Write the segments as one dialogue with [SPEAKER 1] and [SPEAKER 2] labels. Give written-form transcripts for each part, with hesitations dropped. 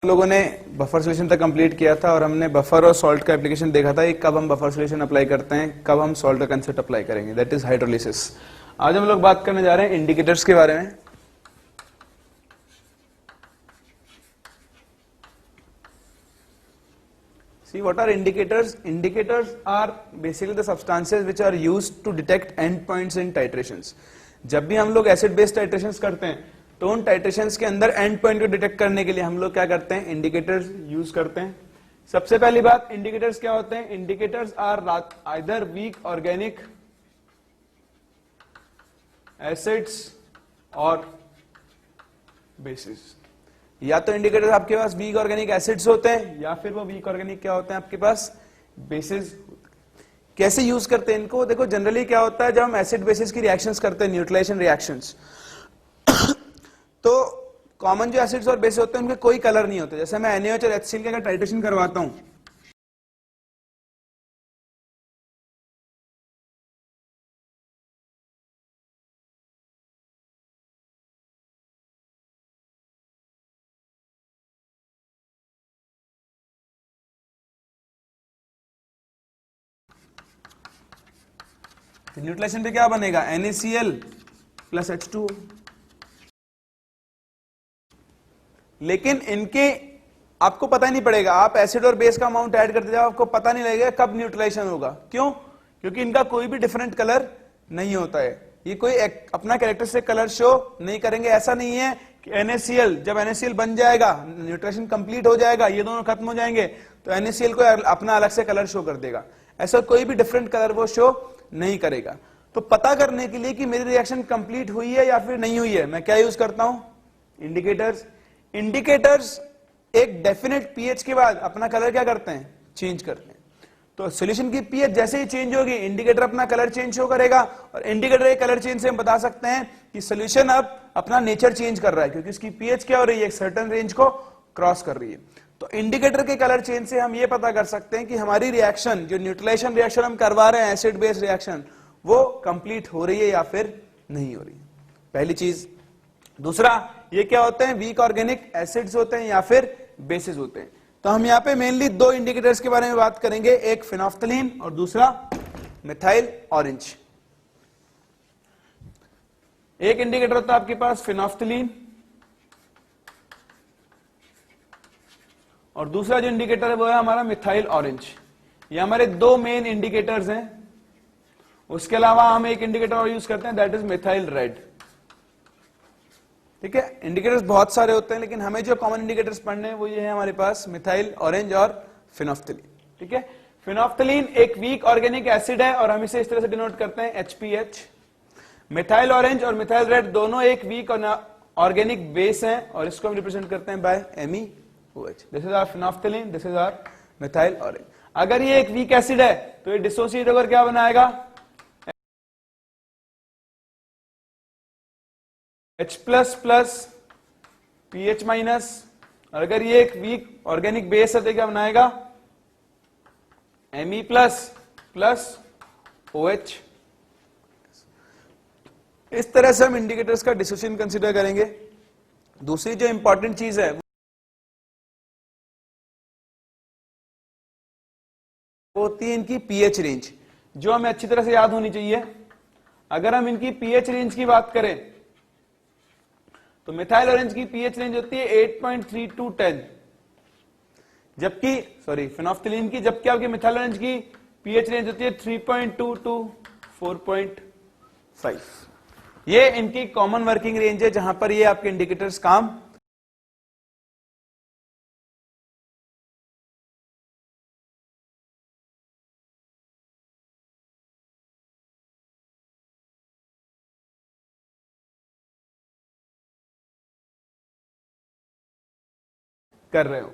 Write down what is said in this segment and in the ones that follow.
[SPEAKER 1] लोगों ने buffer solution तक कंप्लीट किया था और हमने बफर और सॉल्ट का एप्लीकेशन देखा था। कब हम बफर सॉल्यूशन अप्लाई करते हैं, कब हम सॉल्ट का कंसेप्ट अप्लाई करेंगे, दैट इज हाइड्रोलिसिस। आज हम लोग बात करने जा रहे हैं इंडिकेटर्स के बारे में। See what are indicators? Indicators are basically the substances which are used to detect endpoints in titrations. जब भी हम लोग एसिड बेस्ड टाइट्रेशंस करते हैं तो उन टाइट्रेशंस के अंदर एंड पॉइंट को डिटेक्ट करने के लिए हम लोग क्या करते हैं, इंडिकेटर्स यूज करते हैं। सबसे पहली बात, इंडिकेटर्स क्या होते हैं? Indicators are either weak organic acids और बेसिस। या तो इंडिकेटर्स आपके पास वीक ऑर्गेनिक एसिड्स होते हैं या फिर वो वीक ऑर्गेनिक क्या होते हैं आपके पास, बेसिस। कैसे यूज करते हैं इनको? देखो जनरली क्या होता है, जब हम एसिड बेसिस की रिएक्शंस करते हैं, न्यूट्रलाइजेशन रिएक्शंस, तो कॉमन जो एसिड्स और बेसिस होते हैं उनके कोई कलर नहीं होते। जैसे मैं NaOH और HCl का टाइट्रेशन करवाता हूं न्यूट्रलाइजेशन पे क्या बनेगा, NaCl प्लस H2O। लेकिन इनके आपको पता ही नहीं पड़ेगा, आप एसिड और बेस का अमाउंट ऐड करते जाओ, आपको पता नहीं लगेगा कब न्यूट्रलाइजेशन होगा। क्यों? क्योंकि इनका कोई भी डिफरेंट कलर नहीं होता है, ये कोई अपना कैरेक्टरिस्टिक कलर शो नहीं करेंगे। ऐसा नहीं है कि NaCl, जब NaCl बन जाएगा, न्यूट्रलाइजेशन कंप्लीट हो जाएगा, ये दोनों खत्म हो जाएंगे तो NaCl को अपना अलग से कलर शो कर देगा। ऐसा कोई भी डिफरेंट कलर वो शो नहीं करेगा। तो पता करने के लिए कि मेरी रिएक्शन कंप्लीट हुई है या फिर नहीं हुई है, मैं क्या यूज करता हूं, इंडिकेटर्स। इंडिकेटर्स एक डेफिनेट पीएच के बाद अपना कलर क्या करते हैं, चेंज करते हैं। तो सॉल्यूशन की पीएच जैसे ही चेंज होगी, इंडिकेटर अपना कलर चेंज शो करेगा, और इंडिकेटर के कलर चेंज से हम बता सकते हैं कि सॉल्यूशन अब अपना नेचर चेंज कर रहा है, क्योंकि इसकी पीएच क्या हो रही है, एक सर्टेन रेंज को क्रॉस कर रही है। तो इंडिकेटर के कलर चेंज से हम ये पता कर सकते हैं कि हमारी रिएक्शन, जो न्यूट्रलाइजेशन रिएक्शन हम करवा रहे हैं, एसिड बेस रिएक्शन, वो कंप्लीट हो रही है या फिर नहीं हो रही है, पहली चीज। दूसरा, ये क्या होते हैं, वीक ऑर्गेनिक एसिड्स होते हैं या फिर बेसिस होते हैं। तो हम यहाँ पे मेनली दो इंडिकेटर्स के बारे में बात करेंगे, एक फिनोफ्थलीन और दूसरा मिथाइल ऑरेंज। एक इंडिकेटर होता है आपके पास फिनोफ्थलीन, और दूसरा जो इंडिकेटर है वो है हमारा मिथाइल ऑरेंज। ये हमारे दो मेन इंडिकेटर्स हैं। उसके अलावा हम एक इंडिकेटर और यूज करते हैं, दैट इज मिथाइल रेड। ठीक है, इंडिकेटर्स बहुत सारे होते हैं, लेकिन हमें जो कॉमन इंडिकेटर्स पढ़ने हैं वो ये है हमारे पास, मिथाइल ऑरेंज और फिनोफ्थलीन। ठीक है, फिनोफ्थलीन एक वीक ऑर्गेनिक एसिड है और हम इसे इस तरह से डिनोट करते हैं HPH। मिथाइल ऑरेंज और मिथाइल रेड दोनों एक वीक ऑर्गेनिक बेस हैं और इसको हम रिप्रेजेंट करते हैं by MEOH। This is our phenolphthalein, this is our methyl orange. अगर ये एक वीक एसिड है तो ये डिसोसिएट होकर क्या बनाएगा, H plus plus PH minus. और अगर ये एक वीक ऑर्गेनिक बेस है तो क्या बनाएगा, Me प्लस प्लस OH। इस तरह से हम इंडिकेटर्स का डिसोसिएशन कंसीडर करेंगे। दूसरी जो इंपॉर्टेंट चीज है वो होती है इनकी पीएच रेंज, जो हमें अच्छी तरह से याद होनी चाहिए। अगर हम इनकी पीएच रेंज की बात करें तो मिथाइल ऑरेंज की पीएच रेंज होती है 8.3 to 10, जबकि फिनोफ्थलीन की, जबकि आपकी मिथाइल ऑरेंज की पीएच रेंज होती है 3.2 to 4.5। ये इनकी कॉमन वर्किंग रेंज है जहां पर ये आपके इंडिकेटर्स काम कर रहे हो।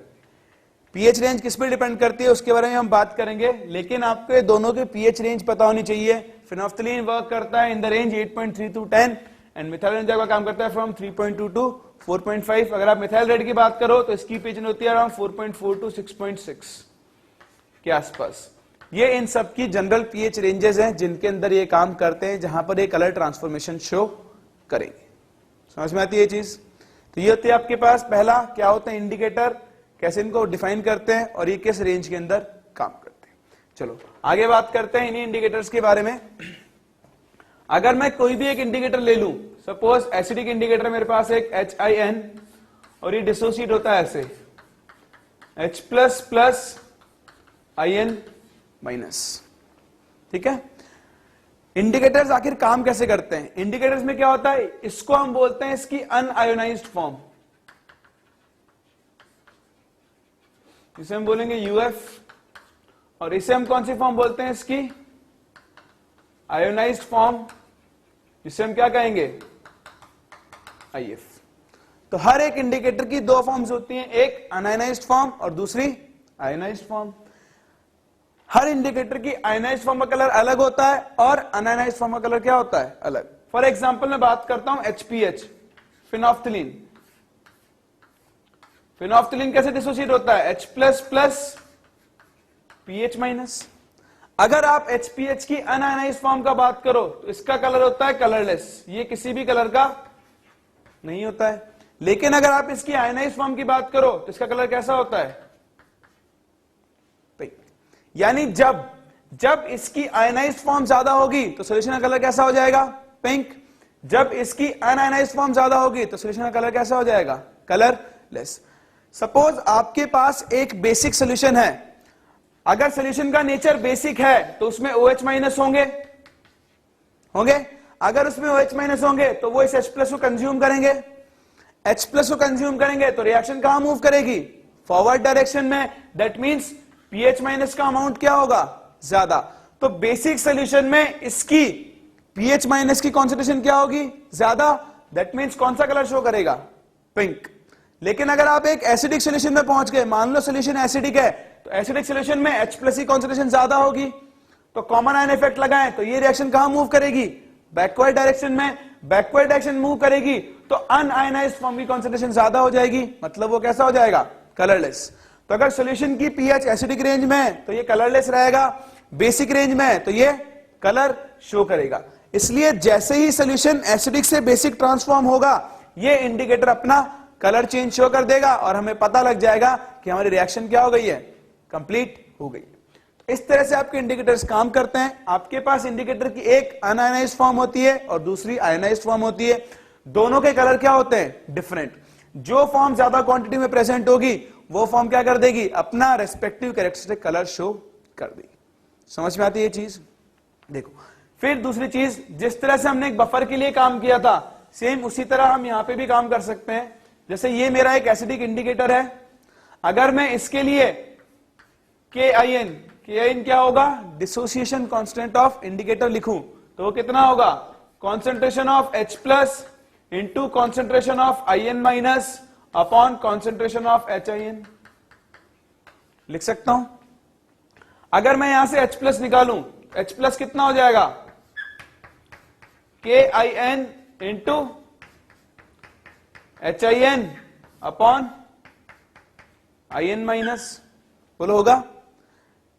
[SPEAKER 1] पीएच रेंज किस पर डिपेंड करती है उसके बारे में हम बात करेंगे, लेकिन आपको ये दोनों के पीएच रेंज पता होनी चाहिए। फिनोफ्थलीन वर्क करता है in the range 8.3 to 10 and methyl orange का काम करता है फ्रॉम 3.2 to 4.5। अगर आप मिथाइल रेड की बात करो तो इसकी पीएच रेंज होती है अराउंड 4.4 to 6.6 के आसपास। ये इन सब की जनरल पीएच रेंजेस हैं जिनके अंदर ये काम करते हैं, जहां पर ये कलर ट्रांसफॉर्मेशन शो करेंगे। समझ में आती है ये चीज? तो ये होती है आपके पास, पहला क्या होता है इंडिकेटर, कैसे इनको डिफाइन करते हैं और ये किस रेंज के अंदर काम करते हैं। चलो आगे बात करते हैं इन्हीं इंडिकेटर्स के बारे में। अगर मैं कोई भी एक इंडिकेटर ले लूं, सपोज एसिडिक इंडिकेटर मेरे पास एक HIN और ये डिसोसिएट होता है ऐसे H plus plus IN minus, ठीक है। इंडिकेटर्स आखिर काम कैसे करते हैं? इंडिकेटर्स में क्या होता है, इसको हम बोलते हैं इसकी अनआयोनाइज्ड फॉर्म, इसे हम बोलेंगे UF, और इसे हम कौन सी फॉर्म बोलते हैं इसकी आयोनाइज्ड फॉर्म, जिसे हम क्या कहेंगे IF। तो हर एक इंडिकेटर की दो फॉर्म्स होती हैं, एक अनआयोनाइज्ड फॉर्म और दूसरी आयोनाइज्ड फॉर्म। हर इंडिकेटर की आयोनाइज्ड फॉर्म का कलर अलग होता है और अनआयोनाइज्ड फॉर्म का कलर क्या होता है, अलग। फॉर एग्जांपल मैं बात करता हूं HPH, फिनोफ्थलीन। फिनोफ्थलीन कैसे डिसोसिएट होता है, H plus plus PH minus. अगर आप HPH की अनआयोनाइज्ड फॉर्म का बात करो तो इसका कलर होता है कलरलेस, ये किसी भी कलर का नहीं होता है। लेकिन अगर आप इसकी आयोनाइज्ड फॉर्म की बात करो तो इसका कलर कैसा होता है, पिंक। यानी जब इसकी आयोनाइज्ड फॉर्म ज्यादा होगी तो सॉल्यूशन का कलर कैसा हो जाएगा, पिंक। जब इसकी अनआयोनाइज्ड फॉर्म ज्यादा होगी तो सॉल्यूशन का कलर कैसा हो जाएगा, कलरलेस। सपोज आपके पास एक बेसिक सॉल्यूशन है, अगर सॉल्यूशन का नेचर बेसिक है तो उसमें OH माइनस होंगे। अगर उसमें OH माइनस होंगे तो वो इस H प्लस को कंज्यूम करेंगे। H प्लस को कंज्यूम करेंगे तो रिएक्शन कहां मूव करेगी, फॉरवर्ड डायरेक्शन में। दैट मींस pH माइनस का अमाउंट क्या होगा, ज्यादा। तो बेसिक सॉल्यूशन में इसकी pH माइनस की कॉन्सेंट्रेशन क्या होगी, ज्यादा। दैट मींस कौन सा कलर शो करेगा, पिंक। लेकिन अगर आप एक एसिडिक सॉल्यूशन में पहुंच गए, मान लो सॉल्यूशन एसिडिक है, तो एसिडिक सॉल्यूशन में H प्लस की कॉन्सेंट्रेशन ज्यादा होगी, तो कॉमन आयन इफेक्ट लगाएं तो ये रिएक्शन कहां मूव करेगी, बैकवर्ड डायरेक्शन में। बैकवर्ड डायरेक्शन मूव करेगी तो अनआयोनाइज्ड फॉर्म की कॉन्सेंट्रेशन ज्यादा हो जाएगी, मतलब वो कैसा हो जाएगा, कलरलेस। तो अगर सॉल्यूशन की pH एसिडिक रेंज में है तो ये कलरलेस रहेगा, बेसिक रेंज में है तो ये कलर शो करेगा। इसलिए जैसे ही सॉल्यूशन एसिडिक से बेसिक ट्रांसफॉर्म होगा, ये इंडिकेटर अपना कलर चेंज शो कर देगा और हमें पता लग जाएगा कि हमारी रिएक्शन क्या हो गई है, कंप्लीट हो गई। इस तरह से आपके इंडिकेटर्स काम करते हैं। आपके पास इंडिकेटर की एक अनआयोनाइज्ड फॉर्म होती है और दूसरी आयोनाइज्ड फॉर्म होती है। दोनों के कलर क्या होते हैं, डिफरेंट। जो फॉर्म ज्यादा क्वांटिटी में प्रेजेंट होगी वो फॉर्म क्या कर देगी, अपना रेस्पेक्टिव कैरेक्टरिस्टिक कलर शो कर देगी। समझ में आती है ये चीज। देखो फिर दूसरी चीज, जिस तरह से हमने एक बफर के लिए काम किया था, सेम उसी तरह हम यहां पे भी काम कर सकते हैं। जैसे ये मेरा एक एसिडिक इंडिकेटर है, अगर मैं इसके लिए KIN क्या होगा, डिसोसिएशन कांस्टेंट ऑफ इंडिकेटर लिखूं तो वो कितना होगा, concentration of H plus into concentration of IN minus upon concentration of HIN लिख सकता हूं। अगर मैं यहां से H प्लस निकालूं, H प्लस कितना हो जाएगा, KIN into HIN upon IN minus, बोलो होगा।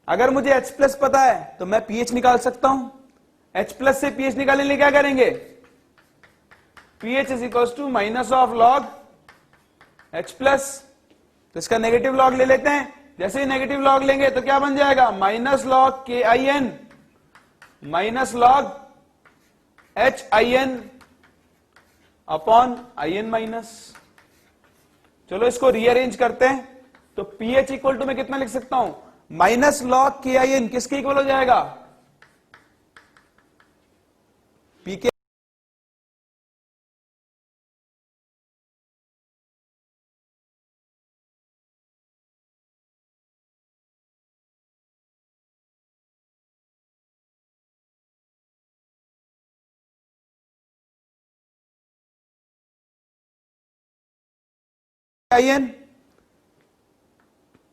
[SPEAKER 1] अगर मुझे H प्लस पता है तो मैं pH निकाल सकता हूं। H प्लस से pH निकालने के लिए क्या करेंगे, pH is equal to minus of log H plus. तो इसका नेगेटिव लॉग ले लेते हैं। जैसे ही नेगेटिव लॉग लेंगे तो क्या बन जाएगा, minus log KIN minus log HIN upon IN minus. चलो इसको रीअरेंज करते हैं। तो pH इक्वल टू मैं कितना लिख सकता हूं, माइनस लॉग KIN किसके इक्वल हो जाएगा, PK। IN,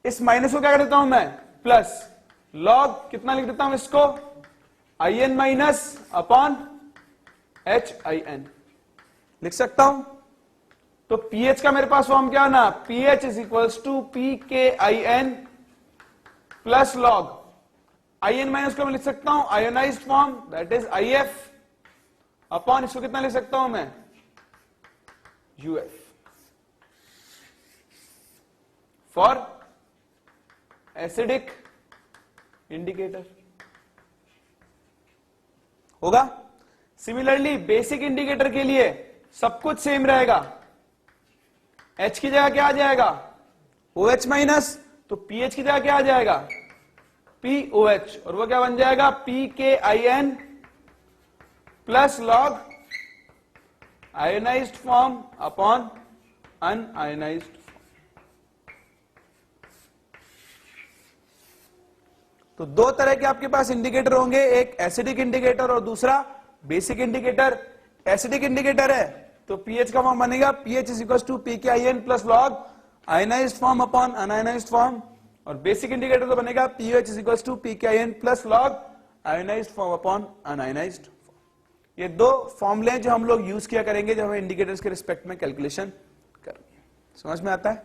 [SPEAKER 1] इस माइनस को क्या कर देता हूं मैं, प्लस लॉग कितना लिख देता हूं इसको, IN माइनस अपॉन HIN लिख सकता हूं। तो pH का मेरे पास फॉर्म क्या ना, pH is equals to PKIN plus log IN minus को मैं लिख सकता हूं ionised form, that is IF upon इसको कितना लिख सकता हूं मैं, UF। फॉर एसिडिक इंडिकेटर होगा। सिमिलरली बेसिक इंडिकेटर के लिए सब कुछ सेम रहेगा, H की जगह क्या आ जाएगा OH माइनस, तो pH की जगह क्या आ जाएगा POH, और वो क्या बन जाएगा PKIN plus log ionised form upon unionised form. तो दो तरह के आपके पास इंडिकेटर होंगे, एक एसिडिक इंडिकेटर और दूसरा बेसिक इंडिकेटर। एसिडिक इंडिकेटर है तो pH का फॉर्म बनेगा pH is equal to PKIN plus log ionised form upon unionised form, और बेसिक इंडिकेटर तो बनेगा pH is equal to PKIN plus log ionised form upon unionised form. ये दो फॉर्मूले हैं जो हम लोग यूज किया करेंगे जब हम इंडिकेटर्स के रिस्पेक्ट में कैलकुलेशन करेंगे। समझ में आता है?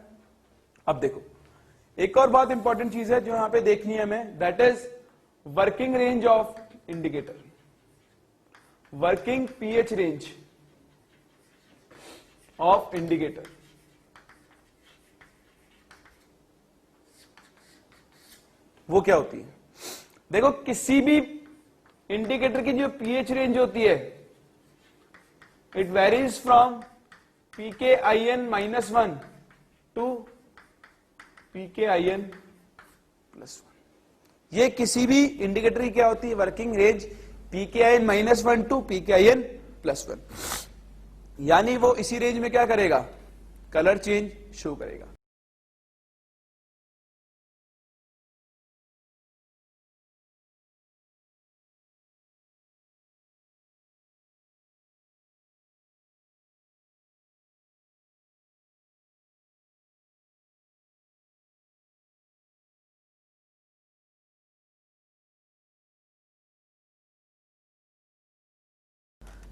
[SPEAKER 1] अब देखो एक और बहुत इंपॉर्टेंट चीज है जो यहां पे देखनी है हमें, that is working range of indicator, working pH range of indicator. वो क्या होती है? देखो किसी भी इंडिकेटर की जो pH रेंज होती है, it varies from PKIN -1 to PKIN +1। ये किसी भी इंडिकेटर की क्या होती है working range, PKIN -1 to PKIN +1, यानी वो इसी रेंज में क्या करेगा कलर चेंज शो करेगा।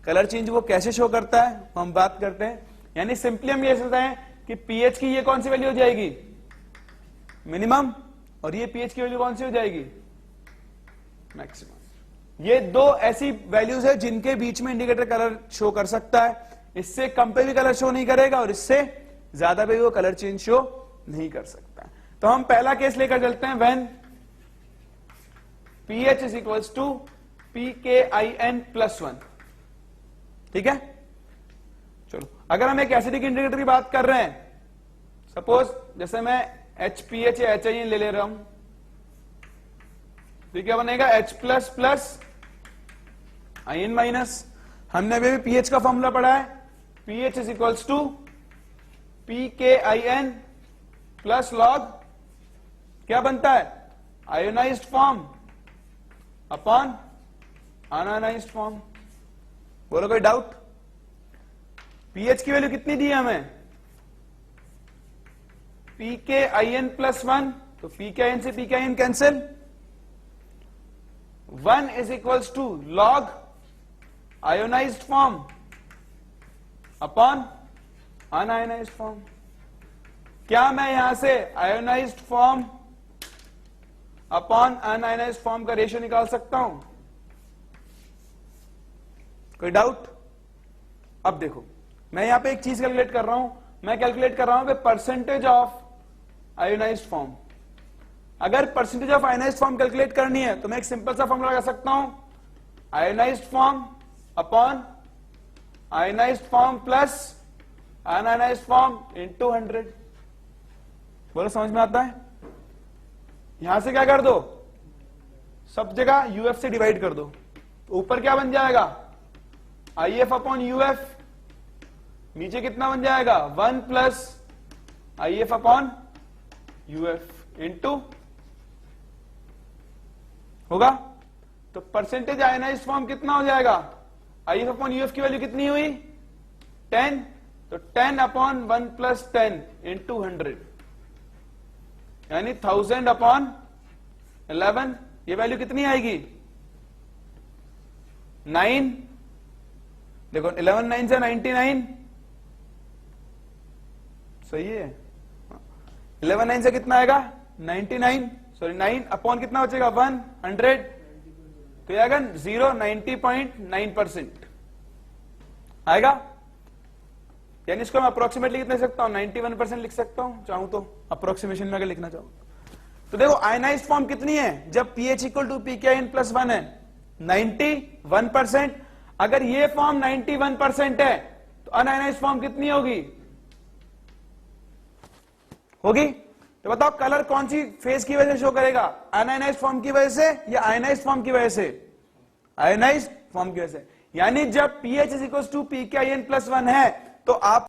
[SPEAKER 1] कलर चेंज वो कैसे शो करता है हम बात करते हैं, यानी सिंपली हम ये सोचते हैं कि pH की ये कौन सी वैल्यू हो जाएगी मिनिमम, और ये pH की वैल्यू कौन सी हो जाएगी मैक्सिमम। ये दो ऐसी वैल्यूज है जिनके बीच में इंडिकेटर कलर शो कर सकता है, इससे कम पे भी कलर शो नहीं करेगा और इससे ज्यादा पे भी वो कलर चेंज शो नहीं कर सकता है। तो हम पहला केस लेकर चलते हैं, when pH is equals to PKIN +1। ठीक है, चलो अगर हम एक एसिडिक इंडिकेटर की बात कर रहे हैं, सपोज जैसे मैं HPH या HIN ले रहा हूं, तो क्या बनेगा H++ IN माइनस। हमने अभी भी pH का फॉर्मूला पढ़ा है, pH is equals to PKIN plus log क्या बनता है ionised form upon unionised form. बोलो कोई डाउट? pH की वैल्यू कितनी दी है हमें PKIN +1, तो PKIN से PKIN cancel, 1 is equals to log ionised form upon unionised form. क्या मैं यहां से ionised form upon unionised form का रेशियो निकाल सकता हूं? कोई डाउट? अब देखो मैं यहां पे एक चीज कैलकुलेट कर रहा हूं, मैं कैलकुलेट कर रहा हूं परसेंटेज ऑफ आयोनाइज्ड फॉर्म। अगर percentage of ionised form calculate करनी है तो मैं एक सिंपल सा फॉर्मूला लगा सकता हूं, ionised form upon ionised form plus unionised form into 100। बोलो समझ में आता है? यहां से क्या कर दो, सब जगह UF से डिवाइड कर दो, तो ऊपर क्या बन जाएगा IF अपॉन UF, नीचे कितना बन जाएगा 1 plus IF upon UF into होगा। तो परसेंटेज आयोनाइज्ड फॉर्म कितना हो जाएगा, IF अपॉन UF की वैल्यू कितनी हुई 10, तो 10 अपॉन 1 प्लस 10 इंटू 100, यानी 1000 अपॉन 11। ये वैल्यू कितनी आएगी 9। देखो 11 9 से 99 सही है, 11 9 से कितना आएगा 99, सॉरी 9 अपॉन कितना बचेगा 100, तो ये आएगा 0 90.9% आएगा। यानी इसको मैं अप्रोक्सीमेटली कितना लिख सकता हूं, 91% लिख सकता हूं चाहूं तो, अप्रोक्सीमेशन में अगर लिखना चाहूं तो। देखो आयनाइज्ड फॉर्म कितनी है जब pH इक्वल टू pKin+1 है, 91%। अगर ये फॉर्म 91% है तो अनआयनाइज्ड फॉर्म कितनी होगी, तो बताओ कलर कौन सी फेज की वजह से शो करेगा, अनआयनाइज्ड फॉर्म की वजह से या आयनाइज्ड फॉर्म की वजह से, आयनाइज्ड फॉर्म की वजह से। यानी जब pH is equal to pKin+1 है तो आप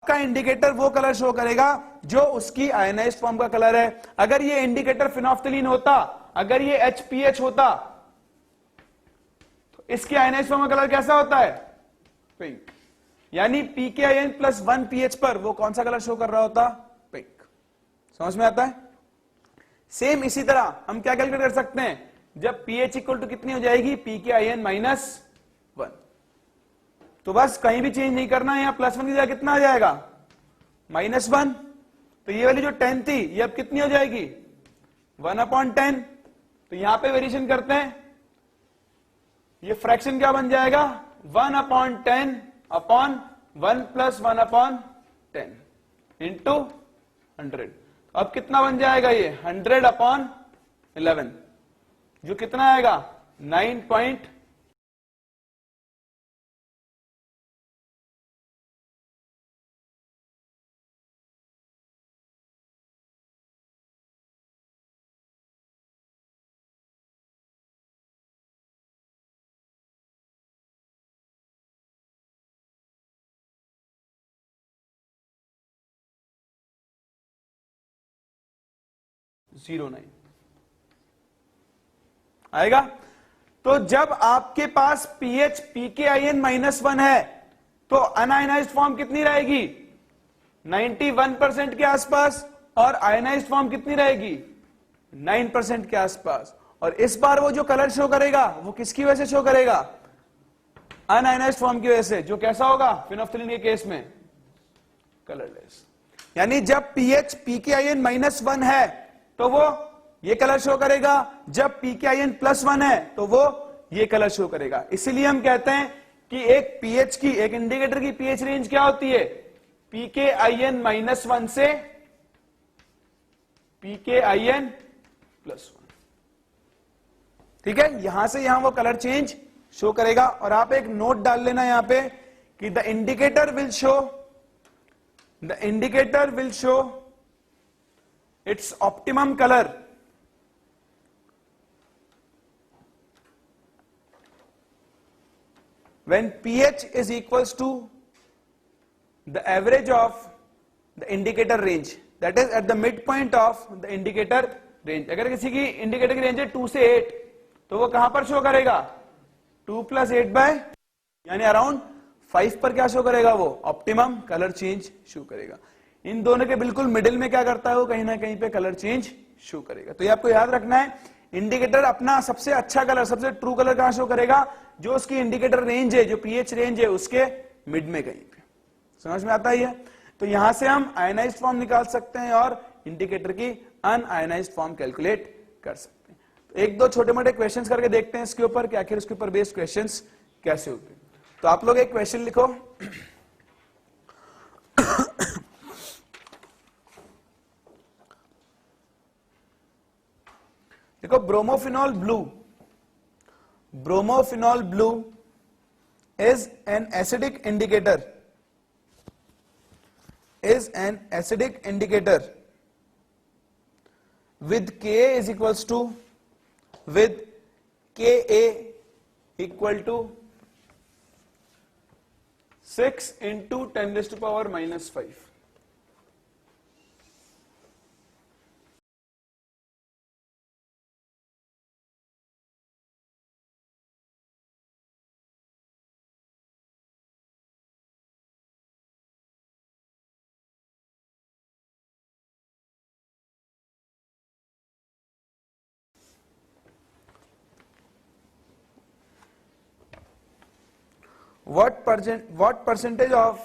[SPEAKER 1] का इंडिकेटर वो कलर शो करेगा जो उसकी आयनाइज्ड फॉर्म का कलर है। अगर ये इंडिकेटर फिनोफ्थलीन होता, अगर ये HPH होता तो इसकी आयनाइज्ड फॉर्म का कलर कैसा होता है, पिंक। यानी pKin+1 pH पर वो कौन सा कलर शो कर रहा होता, पिंक। समझ में आता है। सेम इसी तरह हम क्या कैलकुलेट कर सकते हैं, जब pH इक्वल टू कितनी हो जाएगी, pKin-1, तो बस कहीं भी चेंज नहीं करना है, यहां +1 की जगह कितना आ जाएगा, -1। तो ये वाली जो 10 थी ये अब कितनी हो जाएगी, 1/10। तो यहां पे वेरिएशन करते हैं, ये फ्रैक्शन क्या बन जाएगा, 1/10 अपॉन 1 + 1/10 इंटू 100। अब कितना बन जाएगा ये, 100/11, जो कितना आएगा, 9. 09 आएगा। तो जब आपके पास pH pKin-1 है तो अनआयनाइज्ड फॉर्म कितनी रहेगी, 91% के आसपास, और आयनाइज्ड फॉर्म कितनी रहेगी, 9% के आसपास। और इस बार वो जो कलर शो करेगा वो किसकी वजह से शो करेगा, अनआयनाइज्ड फॉर्म की वजह से, जो कैसा होगा, फिनोफ्थलीन के केस में कलरलेस। यानी जब pH pKin-1 है तो वो ये कलर शो करेगा, जब pKin+1 है तो वो ये कलर शो करेगा। इसीलिए हम कहते हैं कि एक pH की, एक इंडिकेटर की pH रेंज क्या होती है, pKin-1 से pKin+1। ठीक है, यहां से यहां वो कलर चेंज शो करेगा। और आप एक नोट डाल लेना यहां पे कि the indicator will show its optimum color when pH is equals to the average of the indicator range, that is at the midpoint of the indicator range। अगर किसी की इंडिकेटर की रेंज है 2 से 8 तो वो कहां पर शो करेगा, 2 + 8 यानी अराउंड 5 पर क्या शो करेगा, वो ऑप्टिमम कलर चेंज शो करेगा। इन दोनों के बिल्कुल मिडिल में क्या करता है, वो कहीं ना कहीं पे कलर चेंज शो करेगा। तो ये आपको याद रखना है, इंडिकेटर अपना सबसे अच्छा कलर, सबसे ट्रू कलर कहां शो करेगा, जो उसकी इंडिकेटर रेंज है, जो pH रेंज है उसके मिड में कहीं पे। समझ में आता है। तो यहां से हम आयनाइज्ड फॉर्म निकाल सकते हैं और इंडिकेटर की अनआयनाइज्ड फॉर्म कैलकुलेट कर सकते हैं। तो एक दो छोटे मोटे क्वेश्चंस करके देखते हैं इसके ऊपर कि आखिर इसके ऊपर बेस्ड क्वेश्चंस कैसे होते हैं। तो आप लोग एक क्वेश्चन लिखो, देखो bromophenol blue is an acidic indicator with Ka is equals to, with Ka equal to 6 into 10⁻⁻⁵। what percentage of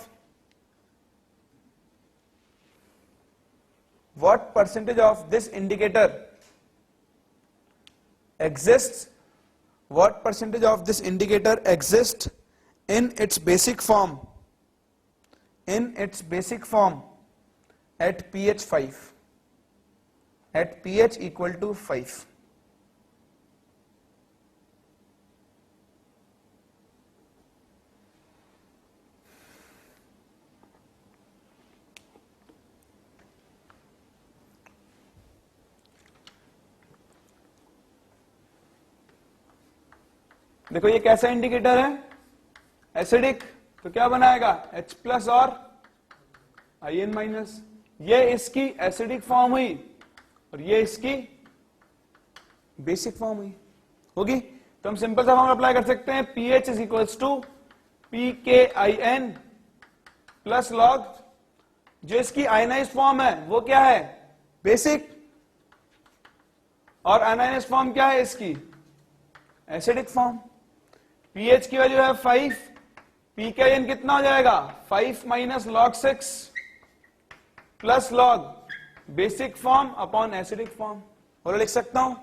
[SPEAKER 1] this indicator exists in its basic form at pH 5, at pH equal to 5. देखो ये कैसा indicator है, acidic, तो क्या बनाएगा H plus और IN minus. ये इसकी एसिडिक फॉर्म हुई और ये इसकी बेसिक फॉर्म हुई होगी। तो हम सिंपल सा फॉर्मूला अप्लाई कर सकते हैं, pH is equals to PKIN plus log, जो इसकी आयनाइज फॉर्म है वो क्या है, बेसिक, और अनायनाइज फॉर्म क्या है इसकी, एसिडिक फॉर्म। pH की वैल्यू है 5, PKIN कितना हो जाएगा 5 minus log 6 plus log basic form upon acidic form, और लिख सकता हूं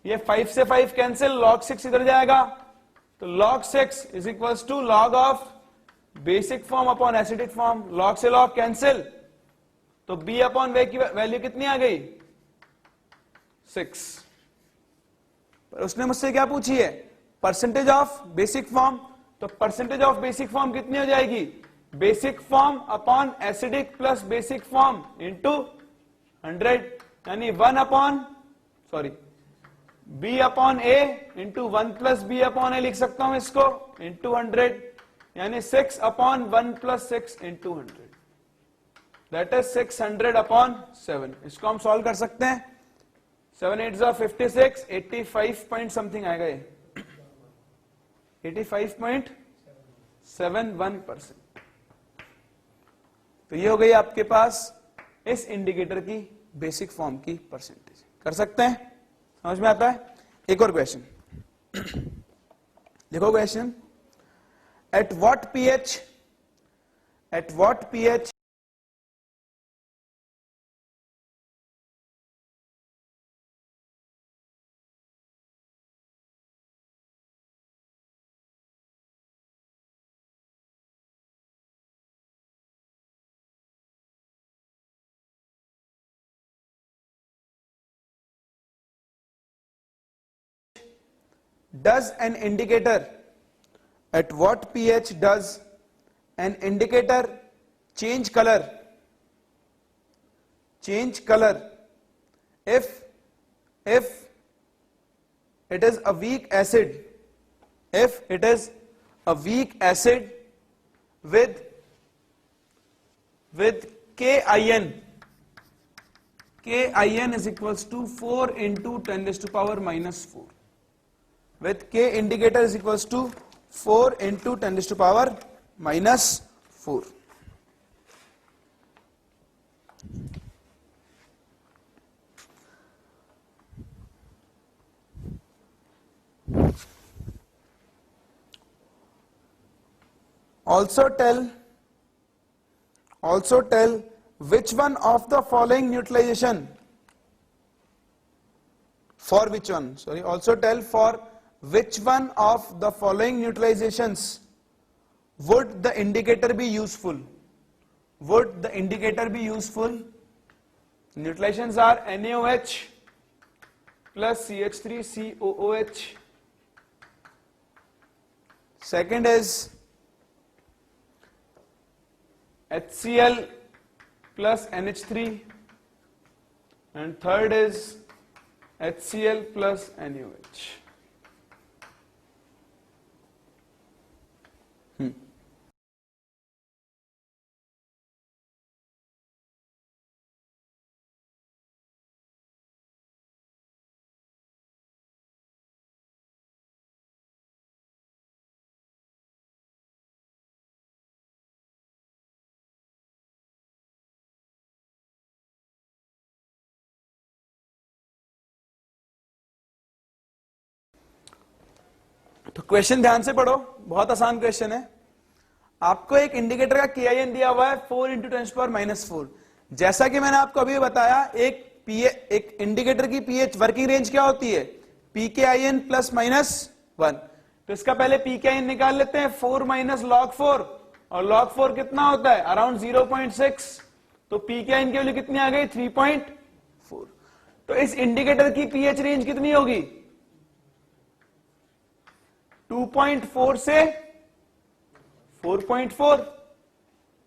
[SPEAKER 1] ये 5 से 5 कैंसिल, log 6 इधर जाएगा, तो log 6 is equals to log of basic form upon acidic form, log से log कैंसिल, तो b अपॉन वे की वैल्यू कितनी आ गई 6। पर उसने मुझसे क्या पूछी है, परसेंटेज ऑफ बेसिक फॉर्म, तो परसेंटेज ऑफ बेसिक फॉर्म कितनी हो जाएगी, basic form upon acidic plus basic form into 100, यानी 1 upon b upon a into 1 plus b upon a लिख सकता हूं इसको, इंटू 100, यानी 6 upon 1 plus 6 into 100, that is 600 upon 7। इसको हम सॉल्व कर सकते हैं, 7 8 56, 85 पॉइंट समथिंग आएगा ये, 85.71%। तो ये हो गई आपके पास इस इंडिकेटर की बेसिक फॉर्म की परसेंटेज। कर सकते हैं, समझ में आता है। एक और क्वेश्चन लिखो, question, at what pH does an indicator change color if it is a weak acid, with KIN is equals to 4 into 10 raised to power minus 4, with K indicator is equals to 4 into 10 raised to power minus 4. Also tell which one of the following neutralization, for which one, sorry, also tell for which one of the following neutralizations would the indicator be useful? Neutralizations are NaOH plus CH3COOH. Second is HCl plus NH3, and third is HCl plus NaOH. तो question ध्यान से पढ़ो, बहुत आसान question है। आपको एक indicator का KIN दिया हुआ है 4 × 10⁻⁻⁴। जैसा कि मैंने आपको अभी बताया, एक इंडिकेटर की पीएच वर्किंग रेंज क्या होती है, PKIN ±1। तो इसका पहले PKIN निकाल लेते हैं, 4 - log4, और log4 कितना होता है, अराउंड 0.6। तो PKIN की वैल्यू कितनी आ गई, 3.4। तो इस इंडिकेटर की पीएच रेंज कितनी होगी, 2.4 से 4.4,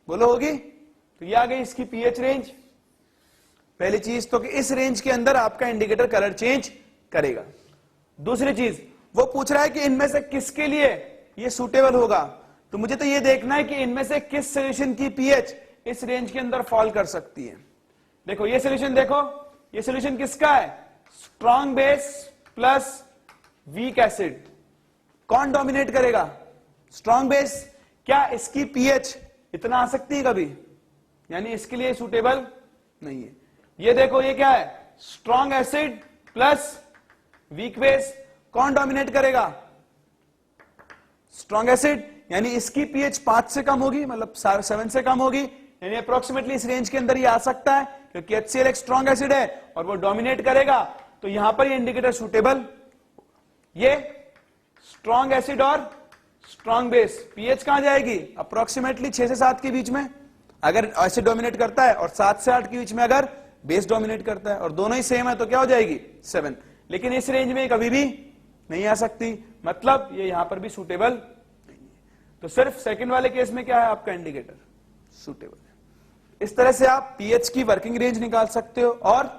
[SPEAKER 1] बोलो होगी। तो ये आ गई इसकी पीएच रेंज। पहली चीज तो कि इस रेंज के अंदर आपका इंडिकेटर कलर चेंज करेगा। दूसरी चीज, वो पूछ रहा है कि इनमें से किसके लिए ये सूटेबल होगा। तो मुझे तो ये देखना है कि इनमें से किस सॉल्यूशन की पीएच इस रेंज के अंदर फॉल कर सकती है। देखो ये सॉल्यूशन, देखो ये सॉल्यूशन किसका है, strong base plus weak acid. कौन डोमिनेट करेगा, स्ट्रॉन्ग बेस। क्या इसकी पीएच इतना आ सकती है कभी, यानी इसके लिए सूटेबल नहीं है। ये देखो ये क्या है, strong acid plus weak base. कौन डोमिनेट करेगा, स्ट्रॉन्ग एसिड, यानी इसकी पीएच 5 से कम होगी, मतलब 7 से कम होगी, यानी अप्रोक्सीमेटली इस रेंज के अंदर ये आ सकता है, क्योंकि HCl एक स्ट्रॉन्ग एसिड है और वो डोमिनेट करेगा। तो यहां पर ये इंडिकेटर सूटेबल। ये स्ट्रॉन्ग एसिड और स्ट्रॉन्ग बेस, पीएच कहां जाएगी, अप्रोक्सीमेटली 6 से 7 के बीच में अगर एसिड डोमिनेट करता है, और 7 से 8 के बीच में अगर बेस डोमिनेट करता है, और दोनों ही सेम है तो क्या हो जाएगी, 7। लेकिन इस रेंज में कभी भी नहीं आ सकती, मतलब ये यहां पर भी सूटेबल नहीं है। तो सिर्फ सेकंड वाले केस में क्या है, आपका इंडिकेटर सूटेबल है। इस तरह से आप पीएच की वर्किंग रेंज निकाल सकते हो और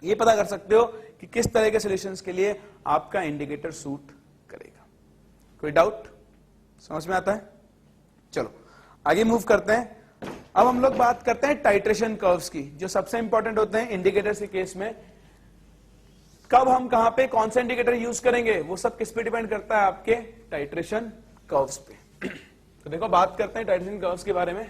[SPEAKER 1] ये पता कर सकते हो कि किस तरह के सॉल्यूशंस के लिए आपका इंडिकेटर सूट करेगा। कोई डाउट, समझ में आता है? चलो आगे मूव करते हैं। अब हम लोग बात करते हैं टाइट्रेशन कर्व्स की, जो सबसे इंपॉर्टेंट होते हैं इंडिकेटर्स के केस में। कब हम कहां पे कौन सा इंडिकेटर यूज करेंगे, वो सब किस पे डिपेंड करता है, आपके टाइट्रेशन कर्व्स पे। तो देखो बात करते हैं टाइट्रेशन कर्व्स के बारे में।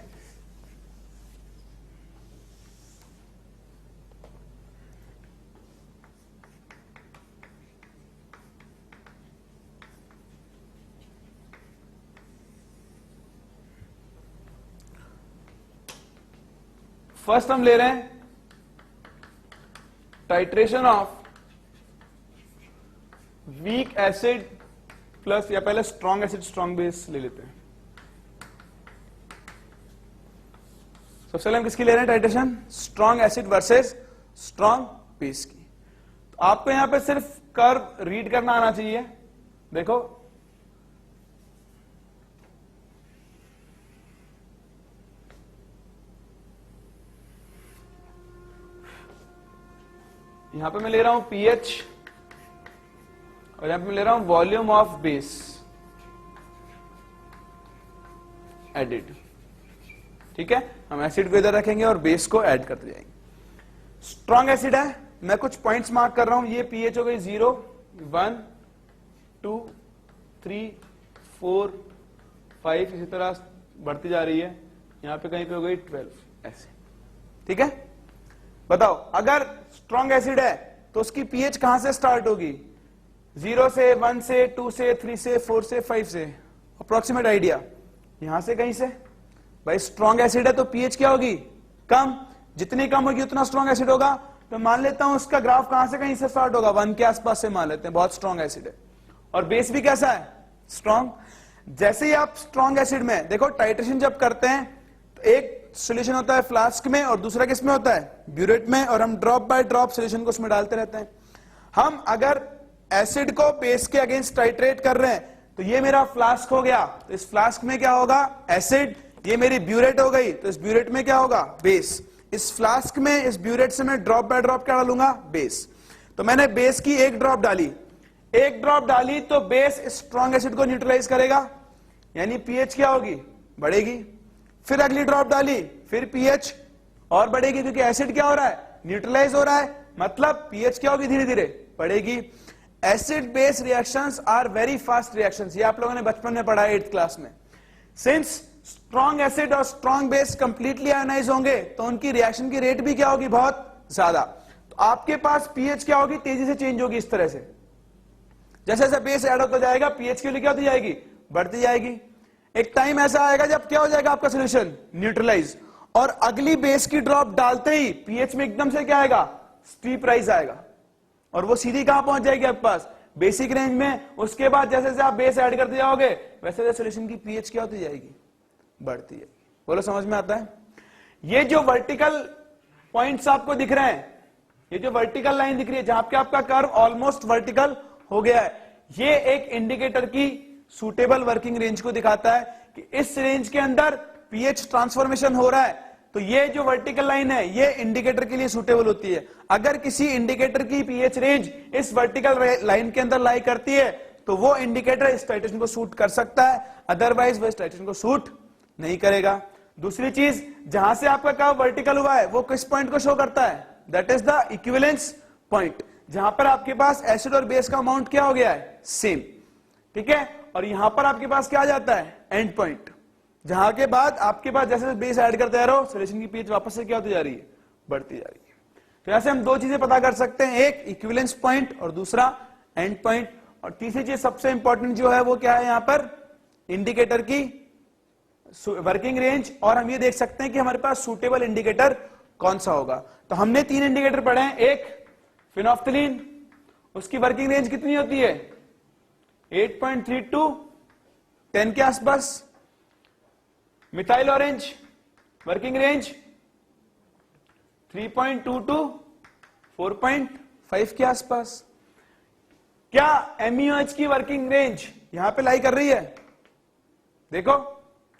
[SPEAKER 1] फर्स्ट हम ले रहे हैं titration of weak acid plus, या पहले स्ट्रॉन्ग एसिड स्ट्रॉन्ग बेस ले लेते हैं। सबसे पहले हम किसकी ले रहे हैं titration, strong acid versus strong base की। तो आपको यहां पे सिर्फ कर्व रीड करना आना चाहिए। देखो यहां पे मैं ले रहा हूं पीएच, और यहां पे मैं ले रहा हूं वॉल्यूम ऑफ बेस एडिड। ठीक है, हम एसिड को इधर रखेंगे और बेस को ऐड करते जाएंगे। स्ट्रॉन्ग एसिड है, मैं कुछ पॉइंट्स मार्क कर रहा हूं। ये पीएच हो गई 0, 1, 2, 3, 4, 5, इसी तरह बढ़ती जा रही है। यहां पे कहीं पे हो गई 12, ऐसे। ठीक है, बताओ अगर स्ट्रॉन्ग एसिड है तो उसकी पीएच कहां से स्टार्ट होगी, 0 से, 1 से, 2 से, 3 से, 4 से, 5 से। अप्रोक्सीमेट आइडिया यहां से कहीं से। भाई स्ट्रॉन्ग एसिड है तो पीएच क्या होगी, कम। जितनी कम होगी उतना स्ट्रॉन्ग एसिड होगा। तो मान लेता हूं उसका ग्राफ कहां से कहीं से स्टार्ट होगा, 1 के आसपास से मान लेते हैं, बहुत स्ट्रॉन्ग एसिड है। और बेस भी कैसा है, स्ट्रॉन्ग। जैसे ही आप स्ट्रॉन्ग एसिड में देखो, टाइट्रेशन जब करते हैं तो एक सॉल्यूशन होता है फ्लास्क में और दूसरा किस में होता है, ब्यूरेट में, और हम ड्रॉप बाय ड्रॉप सॉल्यूशन को उसमें डालते रहते हैं। हम अगर एसिड को बेस के अगेंस्ट टाइट्रेट कर रहे हैं तो ये मेरा फ्लास्क हो गया, तो इस फ्लास्क में क्या होगा, एसिड। ये मेरी ब्यूरेट हो गई, तो इस ब्यूरेट में क्या होगा, बेस। इस फ्लास्क में, इस ब्यूरेट से मैं ड्रॉप बाय ड्रॉप क्या डालूंगा, बेस। तो मैंने बेस की एक ड्रॉप डाली, तो बेस स्ट्रॉन्ग एसिड को न्यूट्रलाइज करेगा, यानी पीएच क्या होगी, बढ़ेगी। फिर अगली ड्रॉप डाली, फिर पीएच और बढ़ेगी, क्योंकि एसिड क्या हो रहा है, न्यूट्रलाइज हो रहा है, मतलब पीएच क्या होगी, धीरे धीरे बढ़ेगी। Acid base reactions are very fast reactions, ये आप लोगों ने बचपन में पढ़ा है 8th क्लास में। सिंस स्ट्रॉन्ग एसिड और स्ट्रॉन्ग बेस कंप्लीटली आयोनाइज होंगे तो उनकी रिएक्शन की रेट भी क्या होगी, बहुत ज्यादा। तो आपके पास पीएच क्या होगी, तेजी से चेंज होगी इस तरह से। जैसे जैसे बेस ऐड होता जाएगा पीएच की वैल्यू क्या होती जाएगी, बढ़ती जाएगी। एक टाइम ऐसा आएगा जब क्या हो जाएगा आपका सोल्यूशन न्यूट्रलाइज, और अगली बेस की ड्रॉप डालते ही पीएच में एकदम से क्या आएगा, स्टीप राइज आएगा, और वो सीधी कहां पहुंच जाएगी आपके पास, बेसिक रेंज में। उसके बाद जैसे जैसे आप बेस ऐड करते जाओगे वैसे वैसे सोल्यूशन की पीएच क्या होती जाएगी, बढ़ती जाएगी। बोलो समझ में आता है। ये जो वर्टिकल पॉइंट्स आपको दिख रहे हैं, ये जो वर्टिकल लाइन दिख रही है जहां पे आपका कर्व ऑलमोस्ट वर्टिकल हो गया है, ये एक इंडिकेटर की सूटेबल वर्किंग रेंज को दिखाता है कि इस रेंज के अंदर पीएच ट्रांसफॉर्मेशन हो रहा है। तो ये जो वर्टिकल लाइन है ये इंडिकेटर के लिए सूटेबल होती है। अगर किसी इंडिकेटर की पीएच रेंज इस वर्टिकल लाइन के अंदर लाई करती है तो वो इंडिकेटर इस टाइटेशन को सूट कर सकता है, अदरवाइज वो इस टाइटेशन को सूट नहीं करेगा। दूसरी चीज, जहां से आपका कर्व वर्टिकल हुआ है वो किस पॉइंट को शो करता है, that is the equivalence point, जहां पर आपके पास एसिड और बेस का अमाउंट क्या हो गया है, सेम। ठीक है, और यहां पर आपके पास क्या आ जाता है, एंड पॉइंट, जहां के बाद आपके पास जैसे बेस ऐड करते जा रहे हो सोल्यूशन की पीएच वापस से क्या होती जा रही है, बढ़ती जा रही है। तो ऐसे हम दो चीजें पता कर सकते हैं, एक इक्विवेलेंस पॉइंट और दूसरा एंड पॉइंट। और तीसरी चीज सबसे इंपॉर्टेंट जो है वो क्या है, यहां पर इंडिकेटर की वर्किंग रेंज, और हम ये देख सकते हैं कि हमारे पास सूटेबल इंडिकेटर कौन सा होगा। तो हमने 3 इंडिकेटर पढ़े हैं, एक फिनोफ्थलीन, उसकी वर्किंग रेंज कितनी होती है, 8.3 टू 10 के आसपास। Methyl orange working range 3.2 to 4.5 के आसपास। क्या एमईओएच की वर्किंग रेंज यहां पे लाई कर रही है, देखो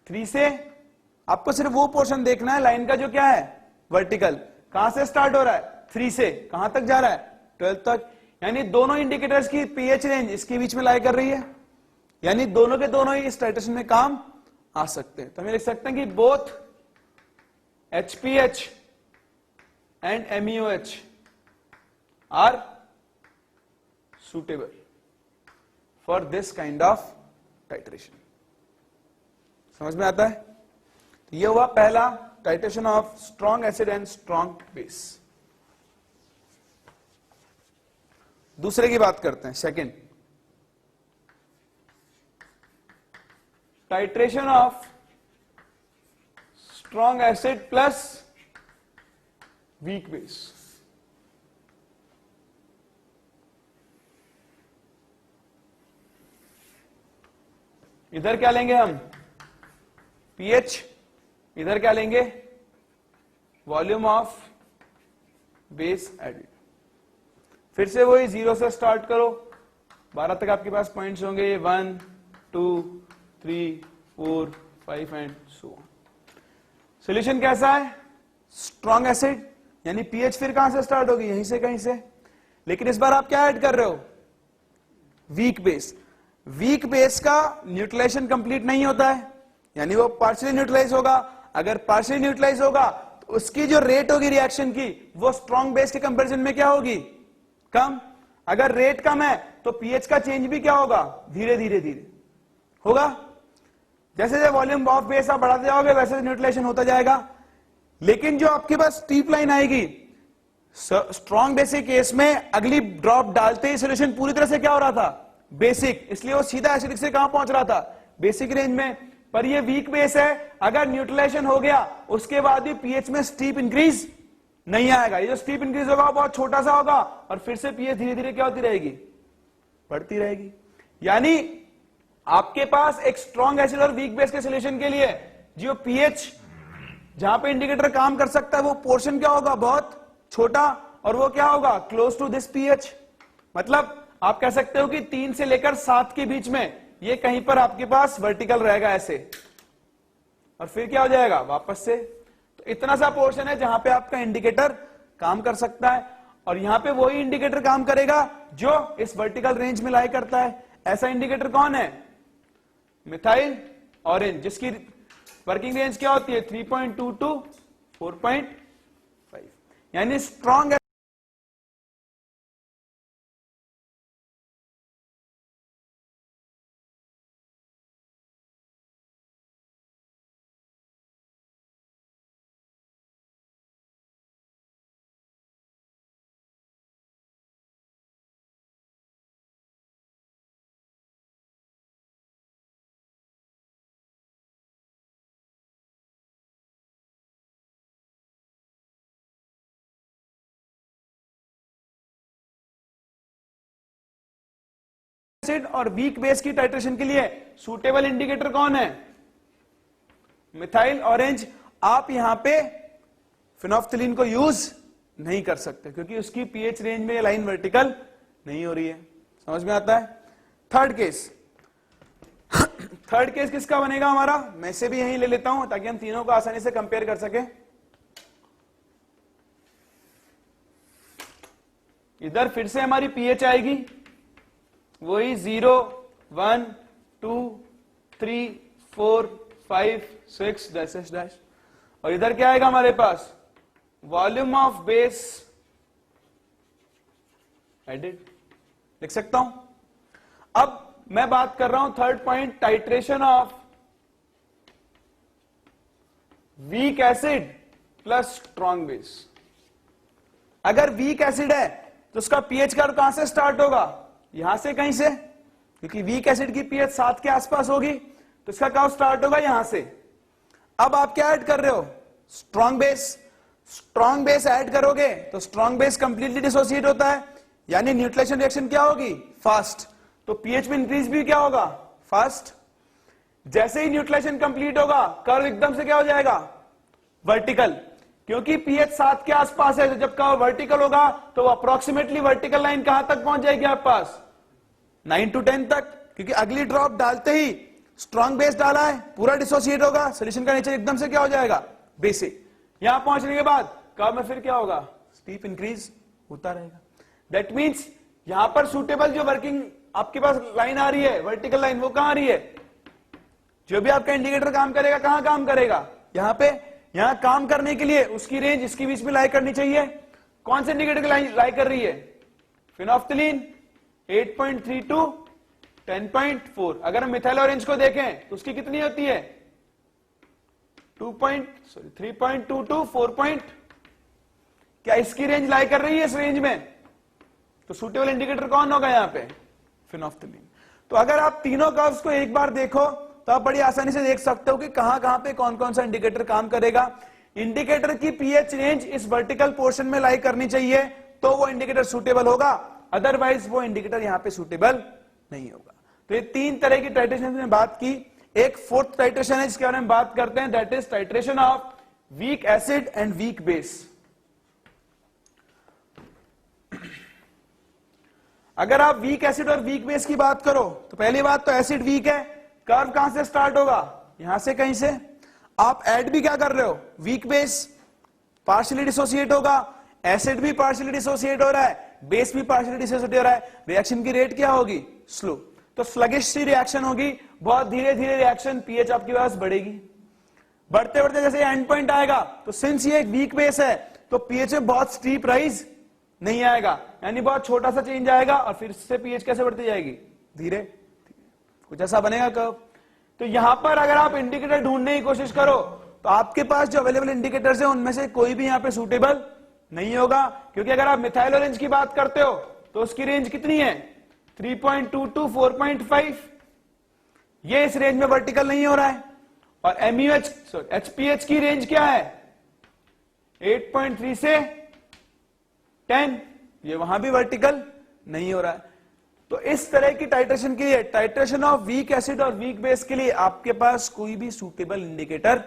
[SPEAKER 1] 3 से, आपको सिर्फ वो पोर्शन देखना है लाइन का जो क्या है वर्टिकल, कहां से स्टार्ट हो रहा है, 3 से कहां तक जा रहा है, 12 तक। यानी दोनों इंडिकेटर्स की पीएच रेंज इसके बीच में लाई कर रही है, यानी दोनों के दोनों ही इस टाइटेशन में काम आ सकते हैं। तो हम लिख सकते हैं कि both HPH and MEOH are suitable for this kind of titration. समझ में आता है। तो ये हुआ पहला titration of strong acid and strong base. दूसरे की बात करते हैं, second, titration of strong acid plus weak base. इधर क्या लेंगे हम, पीएच, इधर क्या लेंगे, वॉल्यूम ऑफ बेस एडिड। फिर से वही 0 से स्टार्ट करो, 12 तक आपके पास पॉइंट्स होंगे, 1 2 3 4 5 एंड सो ऑन। सोल्यूशन कैसा है, स्ट्रॉन्ग एसिड, यानी पीएच फिर कहां से स्टार्ट होगी, यहीं से कहीं से, लेकिन इस बार आप क्या ऐड कर रहे हो, वीक बेस। वीक बेस का न्यूट्रलाइजेशन कंप्लीट नहीं होता है, यानी वो पार्शियली न्यूट्रलाइज होगा। अगर पार्शियली न्यूट्रलाइज होगा तो उसकी जो रेट होगी रिएक्शन की वो स्ट्रॉन्ग बेस के कंपैरिजन में क्या होगी, कम। अगर रेट कम है तो पीएच का चेंज भी क्या होगा, धीरे धीरे धीरे होगा। जैसे जैसे वॉल्यूम ऑफ बेस आप बढ़ाते जाओगे वैसे न्यूट्रलाइजेशन होता जाएगा। लेकिन जो आपके पास स्टीप लाइन आएगी स्ट्रॉन्ग बेस के केस में, अगली ड्रॉप डालते ही सोल्यूशन पूरी तरह से क्या हो रहा था, बेसिक, इसलिए वो सीधा एसिडिक से कहां पहुंच रहा था, बेसिक रेंज में। पर ये वीक बेस है, अगर न्यूट्रलाइजेशन हो गया उसके बाद भी पीएच में स्टीप इंक्रीज नहीं आएगा। ये जो स्टीप इंक्रीज होगा बहुत छोटा सा होगा और फिर से पीएच धीरे धीरे क्या होती रहेगी, बढ़ती रहेगी। यानी आपके पास एक स्ट्रॉन्ग एसिड और वीक बेस के सोल्यूशन के लिए जो पीएच जहां पे इंडिकेटर काम कर सकता है वो पोर्शन क्या होगा, बहुत छोटा, और वो क्या होगा, क्लोज टू दिस पीएच। मतलब आप कह सकते हो कि 3 से लेकर 7 के बीच में ये कहीं पर आपके पास वर्टिकल रहेगा ऐसे, और फिर क्या हो जाएगा वापस से। तो इतना सा पोर्शन है जहां पे आपका इंडिकेटर काम कर सकता है, और यहां पे वही इंडिकेटर काम करेगा जो इस वर्टिकल रेंज में लाई करता है। ऐसा इंडिकेटर कौन है, मिथाइल ऑरेंज, जिसकी वर्किंग रेंज क्या होती है, 3.2 टू 4.5, यानी स्ट्रॉन्ग एसिड और वीक बेस की टाइट्रेशन के लिए सूटेबल इंडिकेटर कौन है? Methyl orange. आप यहां पे फिनोफ्थिलीन को यूज नहीं कर सकते क्योंकि उसकी पीएच रेंज में लाइन वर्टिकल नहीं हो रही है। समझ में आता है? थर्ड केस, थर्ड केस किसका बनेगा हमारा? मैं से भी यहीं ले लेता हूं ताकि हम तीनों को आसानी से कंपेयर कर सके। इधर फिर से हमारी पीएच आएगी वही 0, 1, 2, 3, 4, 5, 6 डैश डैश, और इधर क्या आएगा हमारे पास? Volume of base added. लिख सकता हूं। अब मैं बात कर रहा हूं third point, titration of weak acid plus strong base. अगर वीक एसिड है तो उसका पीएच कर्व कहां से स्टार्ट होगा? यहां से कहीं से, क्योंकि वीक एसिड की पीएच 7 के आसपास होगी, तो इसका कर्व स्टार्ट होगा यहां से। अब आप क्या ऐड कर रहे हो? Strong base. Strong base add करोगे तो स्ट्रॉन्ग बेस कंप्लीटली डिसोसिएट होता है, यानी न्यूट्रलाइजेशन रिएक्शन क्या होगी? फास्ट। तो पीएच में इंक्रीज भी क्या होगा? फास्ट। जैसे ही न्यूट्रलाइजेशन कंप्लीट होगा कर्व एकदम से क्या हो जाएगा? वर्टिकल, क्योंकि पीएच 7 के आसपास है। तो जब कर्व वर्टिकल होगा तो अप्रोक्सीमेटली वर्टिकल लाइन कहां तक पहुंच जाएगी आपके पास? 9 to 10 तक, क्योंकि अगली ड्रॉप डालते ही स्ट्रॉन्ग बेस डाला है, पूरा डिसोसिएट होगा, सोल्यूशन का नेचर एकदम से क्या हो जाएगा? बेसिक। यहां पहुंचने के बाद कर्व में फिर क्या होगा? स्टीप इंक्रीज होता रहेगा। दैट मींस यहां पर सुटेबल जो वर्किंग आपके पास लाइन आ रही है, वर्टिकल लाइन, वो कहां आ रही है? जो भी आपका इंडिकेटर काम करेगा कहां काम करेगा? यहां पे। यहां काम करने के लिए उसकी रेंज इसके बीच में लाई करनी चाहिए। कौन से इंडिकेटर की लाइन लाई कर रही है? फिनोफ्थिलीन 8.3 to 10.4। अगर हम मिथाइल ऑरेंज को देखें तो उसकी कितनी होती है? 3.2 to 4. क्या इसकी रेंज लाई कर रही है इस रेंज में? तो सूटेबल इंडिकेटर कौन होगा यहां पे? फिनोफ्थिलीन। तो अगर आप तीनों कर्व्स को एक बार देखो तो आप बड़ी आसानी से देख सकते हो कि कहां कहां पे कौन कौन सा इंडिकेटर काम करेगा। इंडिकेटर की पीएच रेंज इस वर्टिकल पोर्शन में लाई करनी चाहिए तो वो इंडिकेटर सूटेबल होगा, अदरवाइज वो इंडिकेटर यहां पे सूटेबल नहीं होगा। तो ये 3 तरह की टाइट्रेशन में बात की। एक फोर्थ टाइट्रेशन है जिसके बारे में बात करते हैं, that is titration of weak acid and weak base. अगर आप वीक एसिड और वीक बेस की बात करो तो पहली बात तो एसिड वीक है, कर्व कहां से स्टार्ट होगा? यहां से कहीं से। आप ऐड भी क्या कर रहे हो? वीक बेस, पार्शियली डिसोसिएट होगा, एसिड भी पार्शियली डिसोसिएट हो रहा है, बेस भी पार्शियली डिसोसिएट हो रहा है। रिएक्शन की रेट क्या होगी? स्लो। तो स्लगिश सी रिएक्शन होगी, बहुत धीरे धीरे रिएक्शन, पीएच आपके पास बढ़ेगी। बढ़ते बढ़ते जैसे एंड पॉइंट आएगा तो सिंस ये एक वीक बेस है तो पीएच में बहुत स्टीप राइज नहीं आएगा, यानी बहुत छोटा सा चेंज आएगा और फिर से पीएच कैसे बढ़ती जाएगी? धीरे। कुछ ऐसा बनेगा कर्व। तो यहां पर अगर आप इंडिकेटर ढूंढने की कोशिश करो तो आपके पास जो अवेलेबल इंडिकेटर्स हैं उनमें से कोई भी यहां पे सूटेबल नहीं होगा, क्योंकि अगर आप मिथाइल ऑरेंज की बात करते हो तो उसकी रेंज कितनी है? 3.2 to 4.5। ये इस रेंज में वर्टिकल नहीं हो रहा है। और एमयूएच एचपीएच की रेंज क्या है? 8.3 से 10। ये वहां भी वर्टिकल नहीं हो रहा है। तो इस तरह की टाइट्रेशन के लिए, टाइट्रेशन ऑफ वीक एसिड और वीक बेस के लिए आपके पास कोई भी सूटेबल इंडिकेटर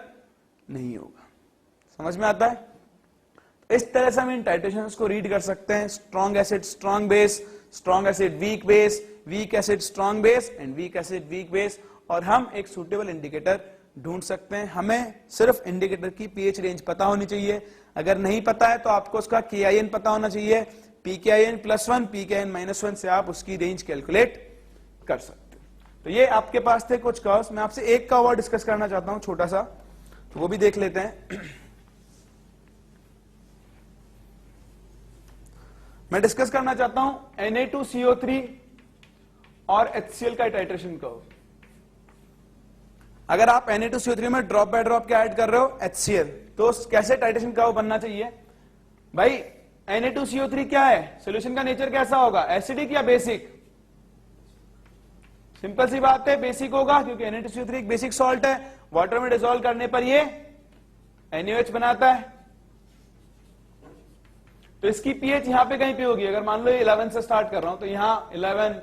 [SPEAKER 1] नहीं होगा। समझ में आता है? इस तरह से हम इन टाइट्रेशंस को रीड कर सकते हैं। Strong acid strong base, strong acid weak base, weak acid strong base and weak acid weak base, और हम एक सूटेबल इंडिकेटर ढूंढ सकते हैं। हमें सिर्फ इंडिकेटर की पीएच रेंज पता होनी चाहिए। अगर नहीं पता है तो आपको उसका केआईएन पता होना चाहिए। pKin +1 pKin -1 से आप उसकी रेंज कैलकुलेट कर सकते हैं। तो ये आपके पास थे कुछ कर्व्स। मैं आपसे एक का और डिस्कस करना चाहता हूं छोटा सा, तो वो भी देख लेते हैं। मैं डिस्कस करना चाहता हूं Na2CO3 और HCl का टाइट्रेशन कर्व। अगर आप Na2CO3 में ड्रॉप बाय ड्रॉप क्या ऐड कर रहे हो? HCl, तो कैसे टाइट्रेशन कर्व बनना चाहिए? भाई Na2CO3 क्या है? सॉल्यूशन का नेचर कैसा होगा? एसिडिक या बेसिक? सिंपल सी बात है, बेसिक होगा, क्योंकि Na2CO3 एक बेसिक सॉल्ट है। वाटर में डिसॉल्व करने पर ये NaOH बनाता है। तो इसकी पीएच यहां पे कहीं पे होगी। अगर मान लो 11 से स्टार्ट कर रहा हूं तो यहां 11,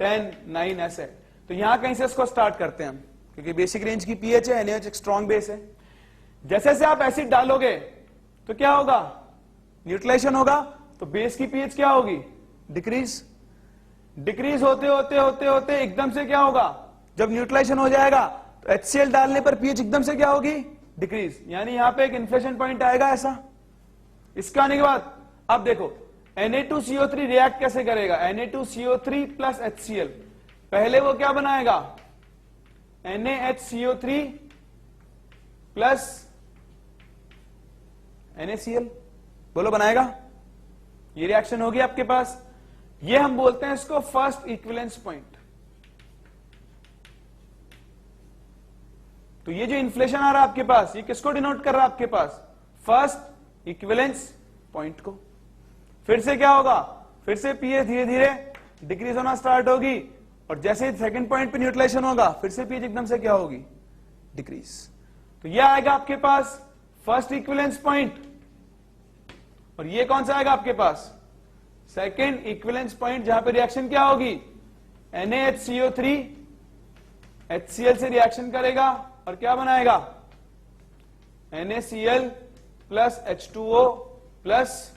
[SPEAKER 1] 10, 9 ऐसे। तो यहां कहीं से इसको स्टार्ट करते हैं हम, क्योंकि बेसिक रेंज की पीएच है, NaOH एक स्ट्रॉन्ग बेस है। जैसे जैसे आप एसिड डालोगे तो क्या होगा, न्यूट्रलाइजेशन होगा, तो बेस की पीएच क्या होगी, डिक्रीज। डिक्रीज होते होते होते होते एकदम से क्या होगा, जब न्यूट्रलाइजेशन हो जाएगा तो HCl डालने पर पीएच एकदम से क्या होगी, डिक्रीज। यानी यहां पे एक इन्फ्लेशन पॉइंट आएगा ऐसा। इसका आने के बाद अब देखो Na2CO3 रिएक्ट कैसे करेगा, Na2CO3 प्लस HCl, पहले वो क्या बनाएगा, NaHCO3 प्लस NaCl, बोलो बनाएगा, ये रिएक्शन होगी आपके पास। ये हम बोलते हैं इसको फर्स्ट इक्विवेलेंस पॉइंट। तो ये जो इन्फ्लेशन आ रहा है आपके पास, ये किसको डिनोट कर रहा है आपके पास, फर्स्ट इक्विवेलेंस पॉइंट को। फिर से क्या होगा, फिर से पीएच धीरे धीरे डिक्रीज होना स्टार्ट होगी, और जैसे सेकंड पॉइंट पे न्यूट्रलाइजेशन होगा फिर से पीएच एकदम से क्या होगी, डिक्रीज। तो ये आएगा आपके पास फर्स्ट इक्विवेलेंस पॉइंट, और ये कौन सा आएगा आपके पास, सेकंड इक्विवेलेंस पॉइंट, जहां पे रिएक्शन क्या होगी, NaHCO3 HCl से रिएक्शन करेगा और क्या बनाएगा, NaCl plus H2O plus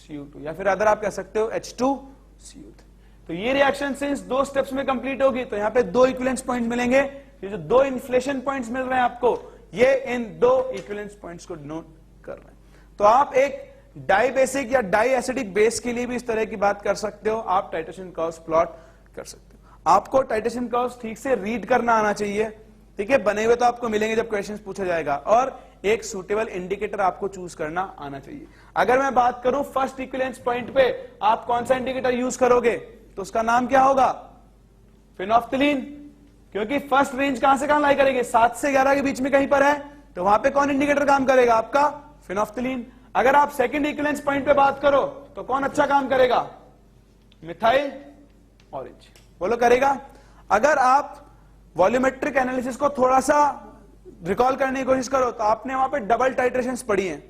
[SPEAKER 1] CO2, या फिर अदर आप कह सकते हो H2CO3। तो ये रिएक्शन सिंस दो स्टेप्स में कंप्लीट होगी, तो यहां पे दो इक्विवेलेंस पॉइंट मिलेंगे। ये जो दो इन्फ्लेशन पॉइंट्स मिल रहे हैं आपको, ये इन दो इक्विवेलेंस पॉइंट्स को डिनोट कर रहे हैं। तो आप एक डाई बेसिक या डाई एसिडिक बेस के लिए भी इस तरह की बात कर सकते हो, आप टाइट्रेशन कर्व्स प्लॉट कर सकते हो। आपको टाइट्रेशन कर्व्स ठीक से रीड करना आना चाहिए, ठीक है, बने हुए तो आपको मिलेंगे जब क्वेश्चंस पूछा जाएगा, और एक सूटेबल इंडिकेटर आपको चूज करना आना चाहिए। अगर मैं बात करूं फर्स्ट इक्विवेलेंस पॉइंट पे आप कौन सा इंडिकेटर यूज करोगे, तो उसका नाम क्या होगा, फिनोफ्थलीन, क्योंकि फर्स्ट रेंज कहां से कहां लाई करेगी, 7 से 11 के बीच में कहीं पर है, तो वहां पे कौन इंडिकेटर काम करेगा, आपका फिनोफ्थलीन। अगर आप सेकंड इक्विवेलेंस पॉइंट पे बात करो तो कौन अच्छा काम करेगा, मिथाइल ऑरेंज, बोलो करेगा। अगर आप वॉल्यूमेट्रिक एनालिसिस को थोड़ा सा रिकॉल करने की कोशिश करो तो आपने वहां पे डबल टाइट्रेशंस पढ़ी हैं,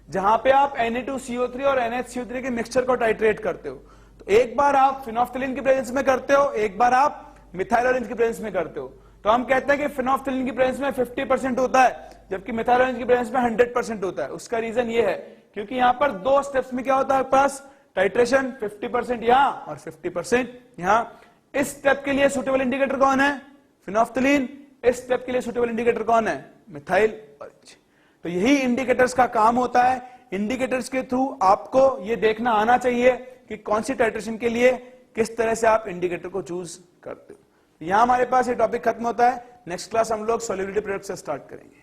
[SPEAKER 1] जहां पे आप Na2CO3 और NaHCO3 के मिक्सचर को टाइट्रेट करते हो। तो एक बार आप फिनोफ्थलीन की प्रेजेंस में करते हो, एक बार आप मिथाइल ऑरेंज की प्रेजेंस में करते हो। तो हम कहते हैं कि फिनोफ्थलीन की प्रेजेंस में 50% होता है, जबकि मिथाइल ऑरेंज की प्रेजेंस में 100% होता है। उसका रीजन ये है क्योंकि यहां पर दो स्टेप्स में क्या होता है पास, टाइट्रेशन 50% यहां और 50% यहां। इस स्टेप के लिए सुटेबल इंडिकेटर कौन है, फिनोफ्थलीन। इस स्टेप के लिए सुटेबल इंडिकेटर कौन है, मिथाइल ऑरेंज। तो यही इंडिकेटर्स का काम होता है। इंडिकेटर्स के थ्रू आपको ये देखना आना चाहिए कि कौन सी टाइट्रेशन के लिए किस तरह से आप इंडिकेटर को चूज करते हो। यहां हमारे पास ये टॉपिक खत्म होता है। नेक्स्ट क्लास हम लोग सॉल्युबिलिटी प्रोडक्ट से स्टार्ट करेंगे।